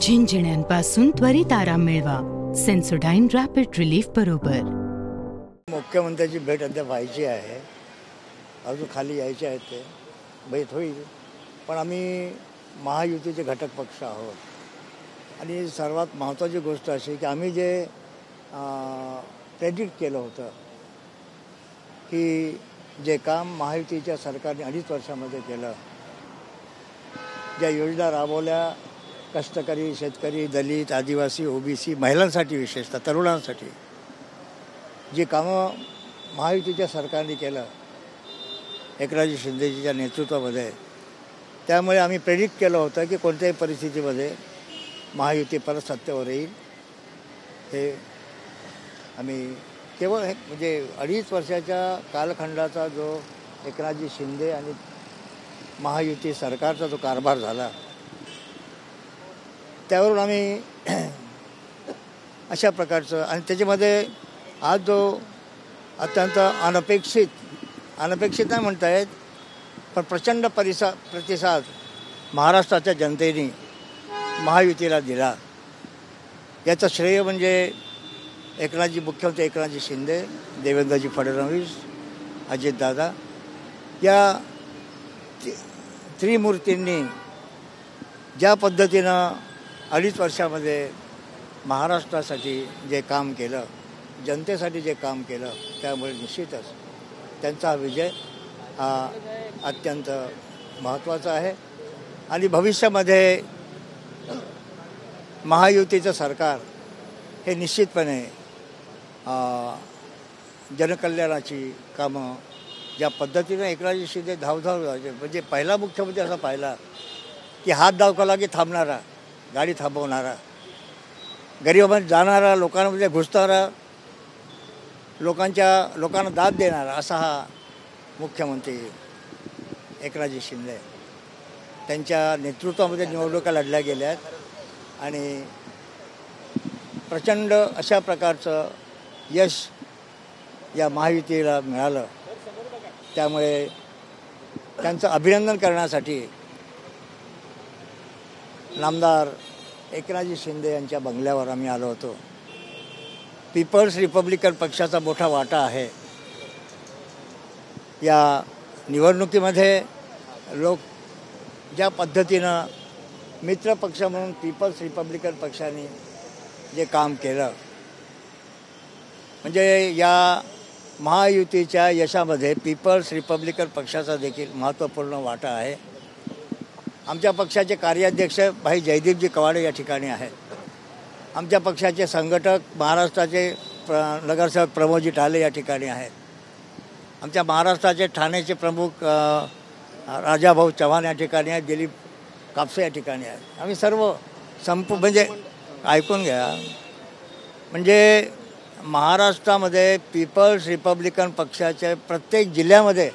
झिंझिण्यांपासून त्वरित आराम मिळवा सेन्सोडाइन रॅपिड रिलीफ बरोबर. मुख्यमंत्र्याची भेट अद्याप व्हायची आहे, अजून खाली यायचे आहेत, ते भेट होईल. पण आम्ही महायुतीचे घटक पक्ष आहोत आणि सर्वात महत्त्वाची गोष्ट अशी की आम्ही जे प्रेडिक्ट केलं होतं की जे काम महायुतीच्या सरकारने 2.5 वर्षामध्ये केलं, ज्या योजना राबवल्या कष्टकरी, शेतकरी, दलित, आदिवासी, ओबीसी, महिलांसाठी, विशेषतः तरुणांसाठी जी कामं महायुतीच्या सरकारने केलं एकनाथजी शिंदेजीच्या नेतृत्वामध्ये, त्यामुळे आम्ही प्रेडिक्ट केलं होतं की कोणत्याही परिस्थितीमध्ये महायुती परत सत्तेवर येईल. हे आम्ही केवळ म्हणजे 2.5 वर्षाच्या कालखंडाचा जो एकनाथजी शिंदे आणि महायुती सरकारचा जो कारभार झाला, त्यावरून आम्ही अशा प्रकारचं आणि त्याच्यामध्ये आज जो अत्यंत अनपेक्षित नाही म्हणता येत, पण प्रचंड प्रतिसाद महाराष्ट्राच्या जनतेने महायुतीला दिला, याचं श्रेय म्हणजे मुख्यमंत्री एकनाथजी शिंदे, देवेंद्रजी फडणवीस, अजितदादा या त्रिमूर्तींनी ज्या पद्धतीनं 2.5 वर्षामध्ये महाराष्ट्रासाठी जे काम केलं, जनतेसाठी जे काम केलं, त्यामुळे निश्चितच त्यांचा हा विजय हा अत्यंत महत्त्वाचा आहे. आणि भविष्यामध्ये महायुतीचं सरकार हे निश्चितपणे जनकल्याणाची कामं ज्या पद्धतीनं एकनाथजी शिंदे धावधाव म्हणजे पहिला मुख्यमंत्री असा पाहिला की हात दाखवला की थांबणारा, गाडी थांबवणारा, गरिबांमध्ये जाणारा, लोकांमध्ये घुसणारा, लोकांना दाद देणारा असा हा मुख्यमंत्री एकनाथजी शिंदे. त्यांच्या नेतृत्वामध्ये निवडणुका लढल्या गेल्यात आणि प्रचंड अशा प्रकारचं यश या महायुतीला मिळालं. त्यामुळे त्यांचं अभिनंदन करण्यासाठी नामदार एकनाथजी शिंदे यांच्या बंगल्यावर आम्ही आलो होतो. पीपल्स रिपब्लिकन पक्षाचा मोठा वाटा आहे या निवडणुकीमध्ये. लोक ज्या पद्धतीनं मित्रपक्ष म्हणून पीपल्स रिपब्लिकन पक्षाने जे काम केलं, म्हणजे या महायुतीच्या यशामध्ये पीपल्स रिपब्लिकन पक्षाचा देखील महत्त्वपूर्ण वाटा आहे. आमच्या पक्षाचे कार्याध्यक्ष भाई जयदीपजी कवाडे या ठिकाणी आहेत. आमच्या पक्षाचे संघटक महाराष्ट्राचे नगरसेवक प्रमोदजी टाले या ठिकाणी आहेत. आमच्या महाराष्ट्राचे ठाण्याचे प्रमुख राजाभाऊ चव्हाण या ठिकाणी आहेत. दिलीप कापसे या ठिकाणी आहेत. आम्ही सर्व म्हणजे ऐकून घ्या, म्हणजे महाराष्ट्रामध्ये पीपल्स रिपब्लिकन पक्षाच्या प्रत्येक जिल्ह्यामध्ये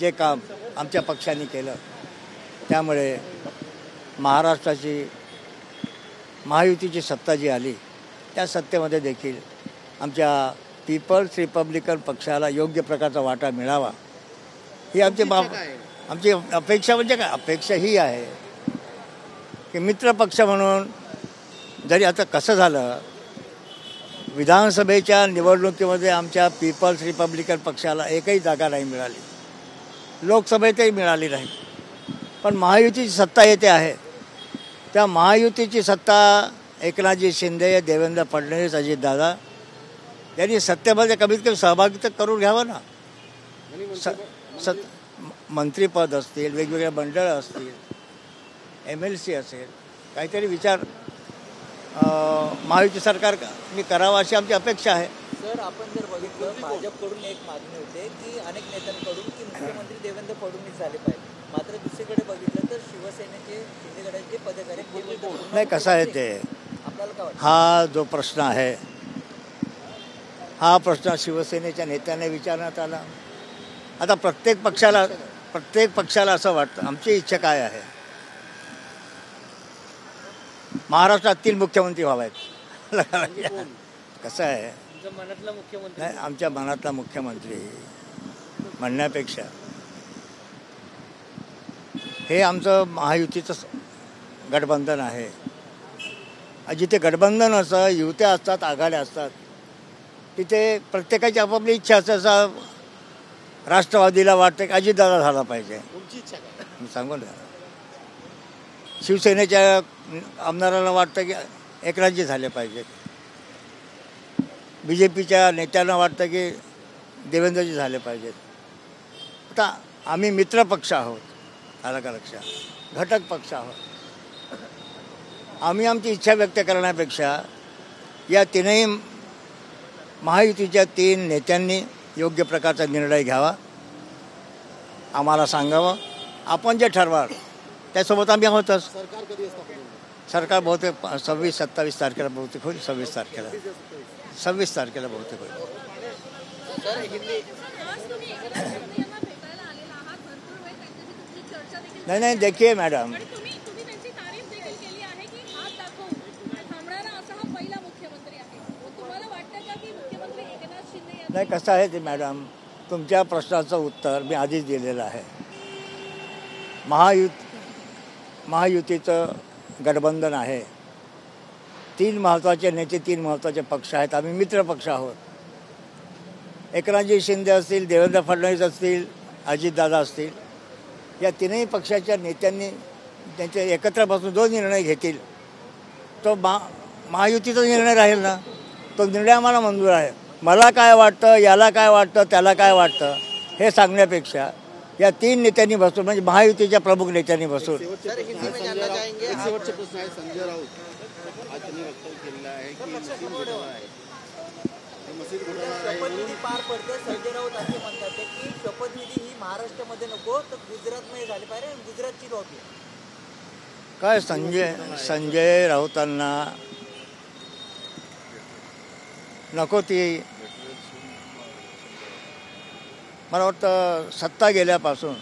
जे काम आमच्या पक्षाने केलं, त्यामुळे महायुतीची सत्ता जी आली, त्या सत्तेमध्ये देखील आमच्या पीपल्स रिपब्लिकन पक्षाला योग्य प्रकारचा वाटा मिळावा ही आमची अपेक्षा. म्हणजे काय अपेक्षा ही आहे की मित्रपक्ष म्हणून जरी आता कसं झालं, विधानसभेच्या निवडणुकीमध्ये आमच्या पीपल्स रिपब्लिकन पक्षाला एकही जागा नाही मिळाली, लोकसभेतही मिळाली नाही, पण महायुतीची सत्ता येते आहे. त्या महायुतीची सत्ता एकनाथजी शिंदे, देवेंद्र फडणवीस, अजितदादा यांनी सत्तेमध्ये कमीत कमी सहभागी तर करून घ्यावं ना. मंत्रीपद असतील, वेगवेगळे मंडळं असतील, MLC असेल, काहीतरी विचार महायुती सरकारने करावा अशी आमची अपेक्षा आहे. सर, आपण जर बघितलं, भाजपकडून एक मागणी होते की अनेक नेत्यांकडून की मुख्यमंत्री देवेंद्र फडणवीस झाले पाहिजे, मात्र दुसरीकडे बघितलं तर शिवसेनेचे शिंदेगडाचे पदाधिकारी नाही. कसं आहे ते, आपल्याला काय वाटतं? हा जो प्रश्न आहे, हा प्रश्न शिवसेनेच्या नेत्यांना विचारण्यात आला. आता प्रत्येक पक्षाला असं वाटतं, आमची इच्छा काय आहे, महाराष्ट्रातील मुख्यमंत्री व्हावेत. कसं आहे, नाही, आमच्या मनातला मुख्यमंत्री म्हणण्यापेक्षा हे आमचं महायुतीचं गठबंधन आहे. जिथे गठबंधन असतं, युत्या असतात, आघाड्या असतात, तिथे प्रत्येकाची आपापली इच्छा असते. असं राष्ट्रवादीला वाटतं की अजितदादा झाला पाहिजे. तुमची इच्छा काय? मी सांगून द्या. शिवसेनेच्या आमदारांना वाटतं की एकनाथजी झाले पाहिजेत. BJPच्या नेत्यांना वाटतं की देवेंद्रजी झाले पाहिजेत. आता आम्ही मित्र पक्ष आहोत, आलं का लक्षात, घटक पक्ष आहोत. आम्ही आमची इच्छा व्यक्त करण्यापेक्षा या तीनही महायुतीच्या 3 नेत्यांनी योग्य प्रकारचा निर्णय घ्यावा, आम्हाला सांगावं. आपण जे ठरवाल त्यासोबत आम्ही आहोतच. सरकार कधी स्थापन होईल? सरकार बहुतेक 26-27 तारखेला बहुतेक होईल. 26 तारखेला बहुतेक होईल. नहीं देखिए मैडम, नाही कसं आहे ते मॅडम, तुमच्या प्रश्नाचं उत्तर मी आधीच दिलेलं आहे. महायुतीचं गठबंधन आहे. 3 महत्त्वाचे नेते, 3 महत्त्वाचे पक्ष आहेत. आम्ही मित्र पक्ष आहोत. एकनाथजी शिंदे असतील, देवेंद्र फडणवीस असतील, अजितदादा असतील, या तीनही पक्षाच्या नेत्यांनी त्यांचे एकत्र बसून जो निर्णय घेतील तो महायुतीचा निर्णय राहील ना. तो निर्णय आम्हाला मंजूर आहे. मला काय वाटतं, याला काय वाटतं, त्याला काय वाटतं हे सांगण्यापेक्षा या 3 नेत्यांनी बसून, म्हणजे महायुतीच्या प्रमुख नेत्यांनी बसून. शेवटचे प्रश्न आहे. संजय राऊत आज त्यांनी वक्तव्य केलेलं आहे की मशीद घोटाळा आहे. शपथविधी पार पडते. संजय राऊत असे म्हणतात की शपथविधी ही महाराष्ट्रामध्ये नको तर गुजरातमध्ये झाली पाहिजे, गुजरातची लॉबी. काय संजय राऊतांना नको ती, मला वाटतं सत्ता गेल्यापासून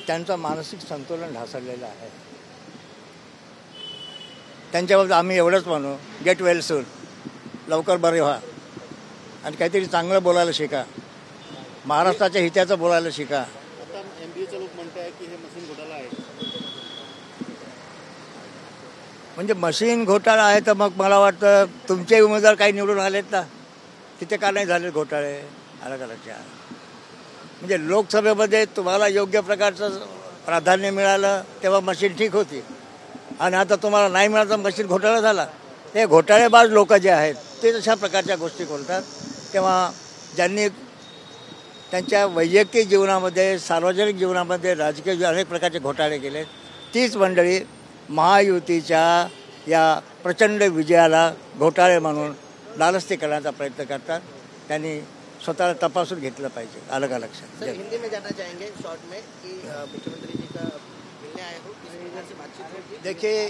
त्यांचं मानसिक संतुलन ढासळलेलं आहे. त्यांच्याबद्दल आम्ही एवढंच म्हणू, गेट वेल सून, लवकर बरे व्हा आणि काहीतरी चांगलं बोलायला शिका, महाराष्ट्राच्या हिताचं बोलायला शिका. आता MBAचे लोक म्हणत आहे की हे मशीन घोटाळा आहे. म्हणजे मशीन घोटाळा आहे तर मग मला वाटतं तुमचे उमेदवार काही निवडून आलेत ना, तिथे का नाही झाले घोटाळे, आलं का लक्षात. म्हणजे लोकसभेमध्ये तुम्हाला योग्य प्रकारचं प्राधान्य मिळालं तेव्हा मशीन ठीक होती, आणि आता तुम्हाला नाही मिळालं तर मशीन घोटाळा झाला. हे घोटाळेबाज लोक जे आहेत ते तशा प्रकारच्या गोष्टी बोलतात. तेव्हा ज्यांनी त्यांच्या वैयक्तिक जीवनामध्ये, सार्वजनिक जीवनामध्ये, राजकीय अनेक प्रकारचे घोटाळे केले, तीच मंडळी महायुतीच्या या प्रचंड विजयाला घोटाळे म्हणून लालस्ती करण्याचा प्रयत्न करतात. त्यांनी स्वतःला तपासून घेतलं पाहिजे, आलं का लक्षात. सर हिंदी में जानना चाहेंगे शॉर्ट में कि मुख्यमंत्री जी का मिलने आए हो, किस लीडर से बातचीत होगी? देखिए,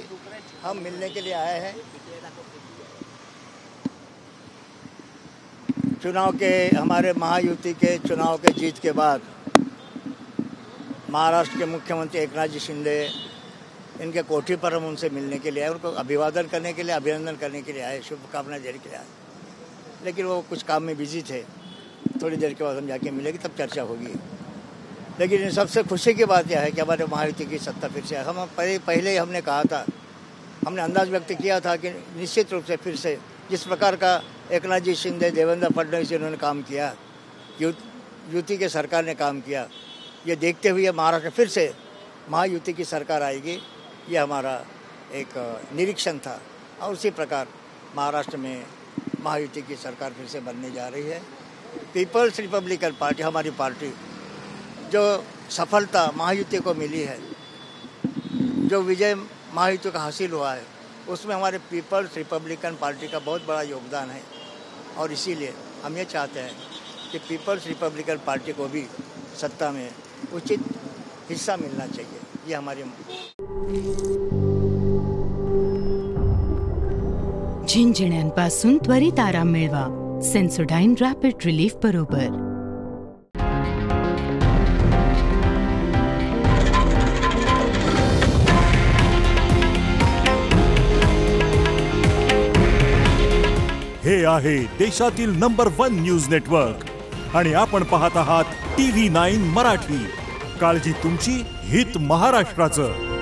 हम मिलने के लिए आए हैं. चुनाव के, हमारे महायुति के चुनाव के जीत के बाद महाराष्ट्र के मुख्यमंत्री एकनाथजी शिंदे, इनके कोठी पर हम उनसे मिलने के लिए आए, उनको अभिवादन करने के लिए, अभिनंदन करने के लिए आए, शुभकामनाएं देने के लिए आए. लेकिन वो कुछ काम में बिजी थे. थोड़ी देर के बाद हम जाके मिलेंगे, तब चर्चा होगी. लेकिन सबसे खुशी की बात यह है कि हमारे महायुति की सत्ता फिर से, हम पहले ही हमने कहा था, हमने अंदाज व्यक्त किया था कि निश्चित रूप से फिर से जिस प्रकार का एकनाथ जी शिंदे, देवेंद्र फडणवीस इन्होंने काम किया, युति के सरकार ने काम किया, ये देखते हुए महाराष्ट्र फिर से महायुति की सरकार आएगी, ये हमारा एक निरीक्षण था. और उसी प्रकार महाराष्ट्र में महायुति की सरकार फिर से बनने जा रही है. पीपल्स रिपब्लिकन पार्टी, हमारी पार्टी, जो सफलता महायुति को मिली है, जो विजय महायुति का हासिल हुआ है, उसमें हमारे पीपल्स रिपब्लिकन पार्टी का बहुत बड़ा योगदान है. और इसीलिए हम ये चाहते हैं कि पीपल्स रिपब्लिकन पार्टी को भी सत्ता में उचित हिस्सा मिलना चाहिए. ये हमारी झिंझिण्यांपासून त्वरित आराम मिळवा सेन्सोडाइन रॅपिड रिलीफ बरोबर. हे आहे देशातील नंबर 1 न्यूज नेटवर्क आणि आपण पाहत आहात TV9 मराठी. काळजी तुमची, हित महाराष्ट्राचं.